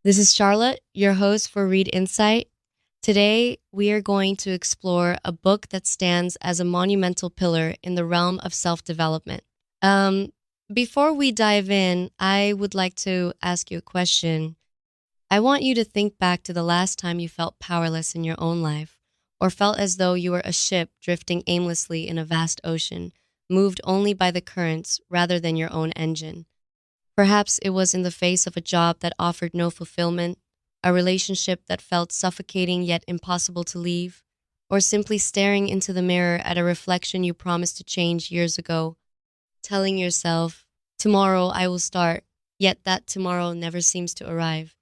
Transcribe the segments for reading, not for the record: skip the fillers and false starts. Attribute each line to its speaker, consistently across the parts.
Speaker 1: This is Charlotte, your host for Read Insight. Today, we are going to explore a book that stands as a monumental pillar in the realm of self development. Um, Before we dive in, I would like to ask you a question. I want you to think back to the last time you felt powerless in your own life, or felt as though you were a ship drifting aimlessly in a vast ocean, moved only by the currents rather than your own engine. Perhaps it was in the face of a job that offered no fulfillment, a relationship that felt suffocating yet impossible to leave, or simply staring into the mirror at a reflection you promised to change years ago, telling yourself, tomorrow I will start, yet that tomorrow never seems to arrive.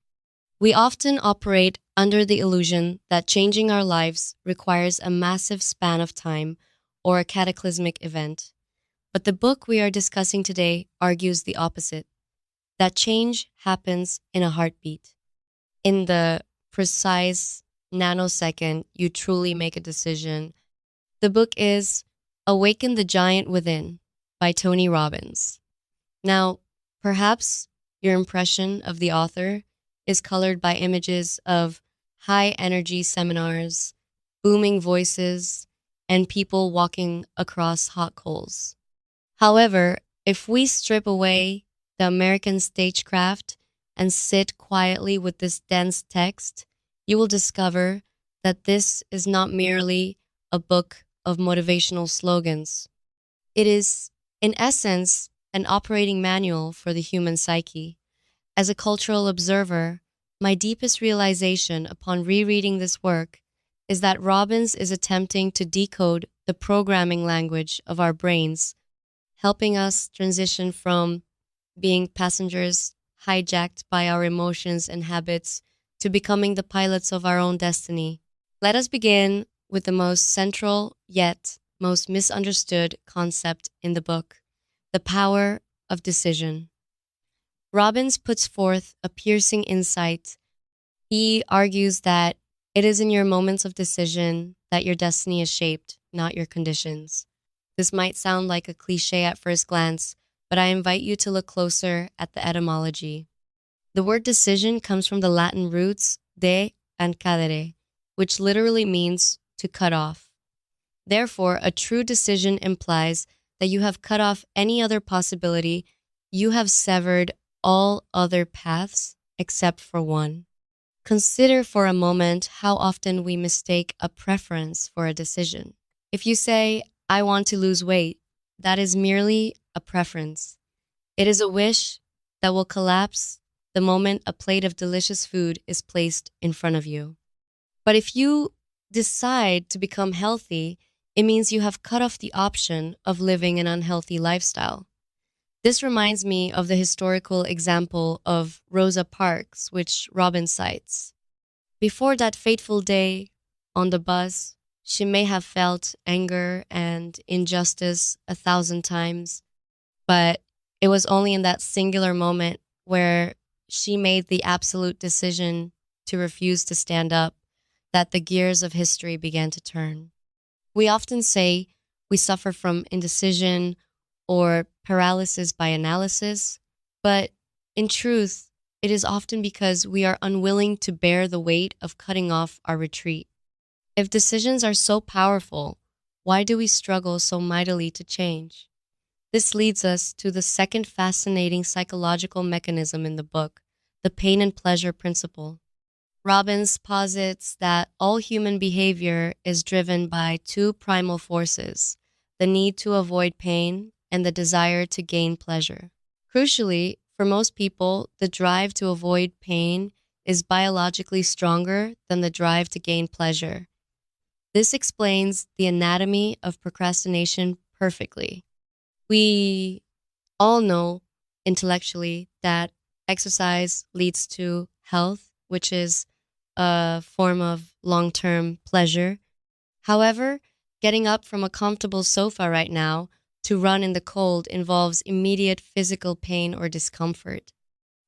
Speaker 1: We often operate under the illusion that changing our lives requires a massive span of time or a cataclysmic event. But the book we are discussing today argues the opposite, that change happens in a heartbeat. In the precise nanosecond you truly make a decision. The book is Awaken the Giant Within by Tony Robbins. Now, perhaps your impression of the author is colored by images of high energy seminars, booming voices, and people walking across hot coals. However, if we strip away the American stagecraft and sit quietly with this dense text, you will discover that this is not merely a book of motivational slogans. It is, in essence, an operating manual for the human psyche. As a cultural observer, my deepest realization upon rereading this work is that Robbins is attempting to decode the programming language of our brains, helping us transition from being passengers hijacked by our emotions and habits to becoming the pilots of our own destiny. Let us begin with the most central yet most misunderstood concept in the book, the power of decision. Robbins puts forth a piercing insight. He argues that it is in your moments of decision that your destiny is shaped, not your conditions. This might sound like a cliche at first glance, but I invite you to look closer at the etymology. The word decision comes from the Latin roots de and cadere, which literally means to cut off. Therefore, a true decision implies that you have cut off any other possibility, you have severed all other paths except for one. Consider for a moment how often we mistake a preference for a decision. If you say, I want to lose weight, that is merely a preference. It is a wish that will collapse the moment a plate of delicious food is placed in front of you. But if you decide to become healthy, it means you have cut off the option of living an unhealthy lifestyle. This reminds me of the historical example of Rosa Parks, which Robin cites. Before that fateful day on the bus, she may have felt anger and injustice 1,000 times, but it was only in that singular moment where she made the absolute decision to refuse to stand up that the gears of history began to turn. We often say we suffer from indecision or paralysis by analysis, but in truth, it is often because we are unwilling to bear the weight of cutting off our retreat. If decisions are so powerful, why do we struggle so mightily to change? This leads us to the second fascinating psychological mechanism in the book, the pain and pleasure principle. Robbins posits that all human behavior is driven by two primal forces, the need to avoid pain and the desire to gain pleasure. Crucially, for most people, the drive to avoid pain is biologically stronger than the drive to gain pleasure. This explains the anatomy of procrastination perfectly. We all know intellectually that exercise leads to health, which is a form of long term pleasure. However, getting up from a comfortable sofa right now to run in the cold involves immediate physical pain or discomfort.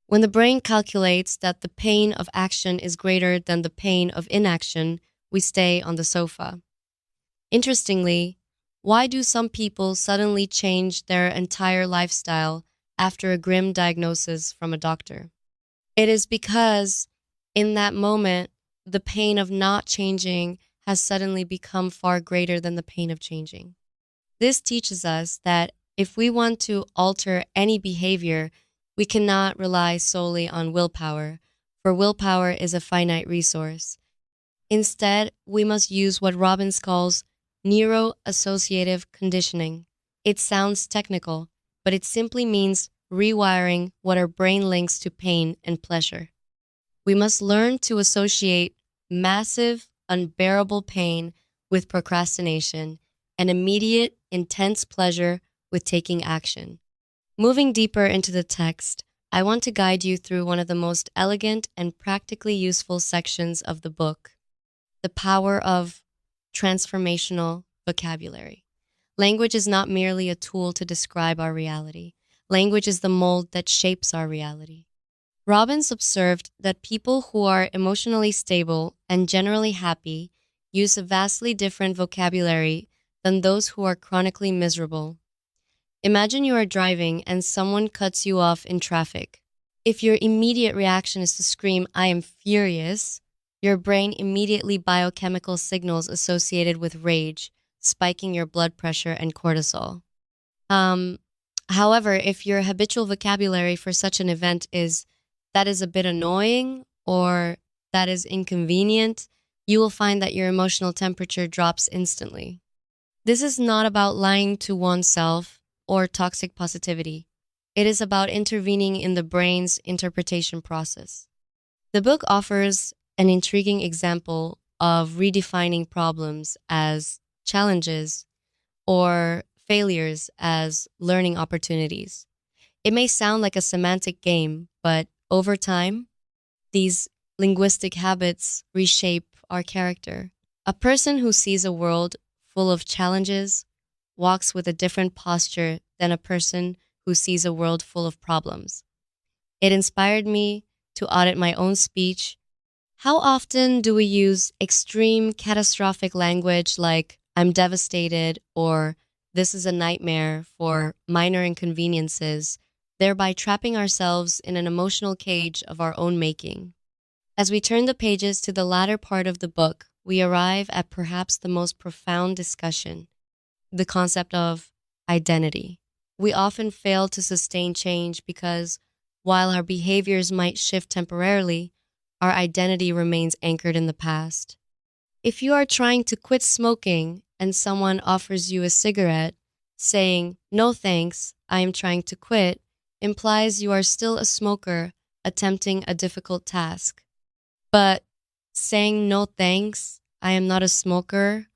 Speaker 1: When the brain calculates that the pain of action is greater than the pain of inaction, we stay on the sofa. Interestingly, why do some people suddenly change their entire lifestyle after a grim diagnosis from a doctor? It is because in that moment, the pain of not changing has suddenly become far greater than the pain of changing. This teaches us that if we want to alter any behavior, we cannot rely solely on willpower, for willpower is a finite resource. Instead, we must use what Robbins calls Neuro-Associative Conditioning. It sounds technical, but it simply means rewiring what our brain links to pain and pleasure. We must learn to associate massive, unbearable pain with procrastination and immediate, intense pleasure with taking action. Moving deeper into the text, I want to guide you through one of the most elegant and practically useful sections of the book: the power of transformational vocabulary. Language is not merely a tool to describe our reality. Language is the mold that shapes our reality. Robbins observed that people who are emotionally stable and generally happy use a vastly different vocabulary than those who are chronically miserable. Imagine you are driving and someone cuts you off in traffic. If your immediate reaction is to scream, "I am furious," your brain immediately biochemical signals associated with rage, spiking your blood pressure and cortisol. Um, However, if your habitual vocabulary for such an event is "that is a bit annoying" or "that is inconvenient," you will find that your emotional temperature drops instantly. This is not about lying to oneself or toxic positivity. It is about intervening in the brain's interpretation process. The book offers an intriguing example of redefining problems as challenges or failures as learning opportunities. It may sound like a semantic game, but over time, these linguistic habits reshape our character. A person who sees a world full of challenges walks with a different posture than a person who sees a world full of problems. It inspired me to audit my own speech. How often do we use extreme catastrophic language like "I'm devastated" or "this is a nightmare" for minor inconveniences, thereby trapping ourselves in an emotional cage of our own making? As we turn the pages to the latter part of the book, we arrive at perhaps the most profound discussion: the concept of identity. We often fail to sustain change because, while our behaviors might shift temporarily, our identity remains anchored in the past. If you are trying to quit smoking and someone offers you a cigarette, saying, "No thanks, I am trying to quit," implies you are still a smoker attempting a difficult task. But saying, "No thanks, I am not a smoker,"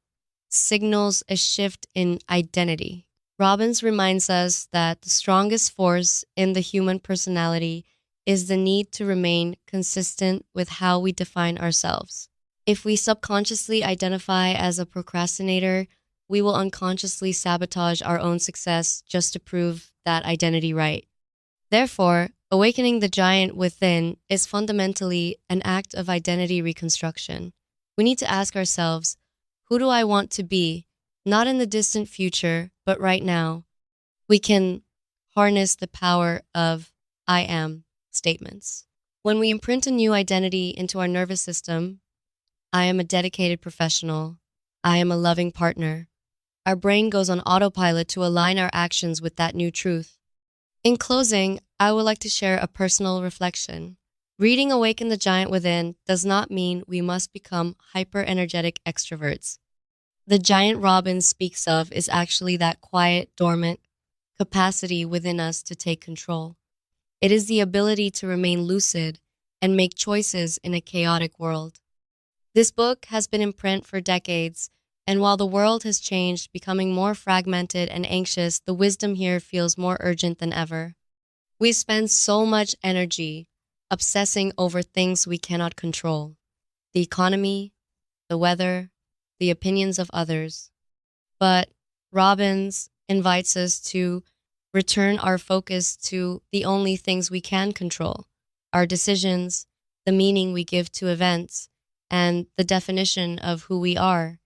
Speaker 1: signals a shift in identity. Robbins reminds us that the strongest force in the human personality is the need to remain consistent with how we define ourselves. If we subconsciously identify as a procrastinator, we will unconsciously sabotage our own success just to prove that identity right. Therefore, awakening the giant within is fundamentally an act of identity reconstruction. We need to ask ourselves, who do I want to be? Not in the distant future, but right now. We can harness the power of "I am" statements. When we imprint a new identity into our nervous system: "I am a dedicated professional," "I am a loving partner," our brain goes on autopilot to align our actions with that new truth. In closing, I would like to share a personal reflection. Reading Awaken the Giant Within does not mean we must become hyper-energetic extroverts. The giant Robbins speaks of is actually that quiet, dormant capacity within us to take control. It is the ability to remain lucid and make choices in a chaotic world. This book has been in print for decades, and while the world has changed, becoming more fragmented and anxious, the wisdom here feels more urgent than ever. We spend so much energy obsessing over things we cannot control: the economy, the weather, the opinions of others. But Robbins invites us to return our focus to the only things we can control: our decisions, the meaning we give to events, and the definition of who we are.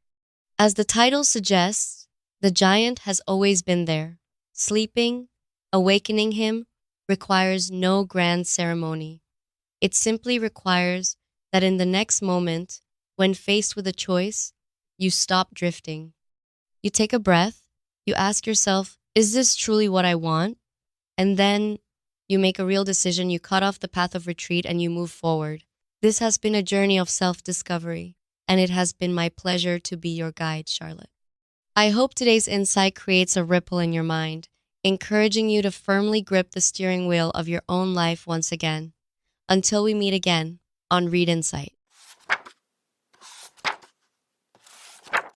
Speaker 1: As the title suggests, the giant has always been there. Sleeping, awakening him requires no grand ceremony. It simply requires that in the next moment, when faced with a choice, you stop drifting. You take a breath, you ask yourself, is this truly what I want? And then you make a real decision, you cut off the path of retreat, and you move forward. This has been a journey of self discovery, and it has been my pleasure to be your guide, Charlotte. I hope today's insight creates a ripple in your mind, encouraging you to firmly grip the steering wheel of your own life once again. Until we meet again on Read Insight.